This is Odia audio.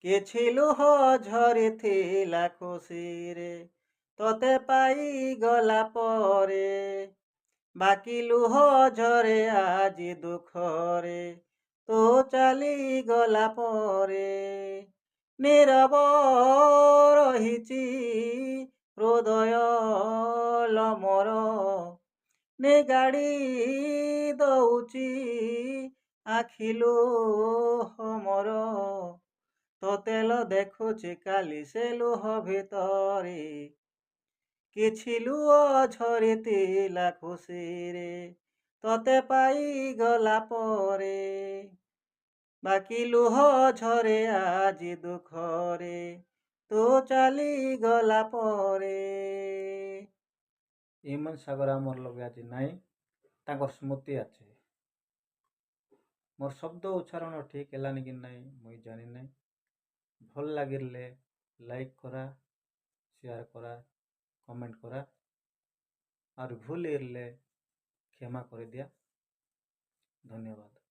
କିଛି ଲୁହ ଝରିଥିଲା ଖୁସିରେ ତତେ ପାଇଗଲା ପରେ, ବାକି ଲୁହ ଝରେ ଆଜି ଦୁଃଖରେ ତୁ ଚାଲିଗଲା ପରେ। ନୀରବ ରହିଛି ହୃଦୟ ମୋର, ନିଗାଡ଼ି ଦଉଛି ଆଖି ଲୁହ ମୋର। ତୋତେ ଲୋ ଦେଖୁଛି କାଲି ସେ ଲୁହ ଭିତରେ, କିଛି ଲୁହ ଝରିଥିଲା ଖୁସିରେ ତତେ ପାଇଗଲା ପରେ, ବାକି ଲୁହ ଝରେ ଆଜି ଦୁଃଖରେ ତୁ ଚାଲିଗଲା ପରେ। ଇମନ ସାଗର আমার লগে আজি নাই, ତାଙ୍କର ସ୍ମୃତି ଅଛି। ମୋର ଶବ୍ଦ ଉଚ୍ଚାରଣ ଠିକ୍ ହେଲାନି କି ନାହିଁ ମୁଇଁ ଜାଣି ନାହିଁ। ଭଲ ଲାଗିଲେ ଲାଇକ୍ କରା, ସେୟାର କରା, କମେଣ୍ଟ କରା, আর ভুল এলে ক্ষমা করে দিয়া। ধন্যবাদ।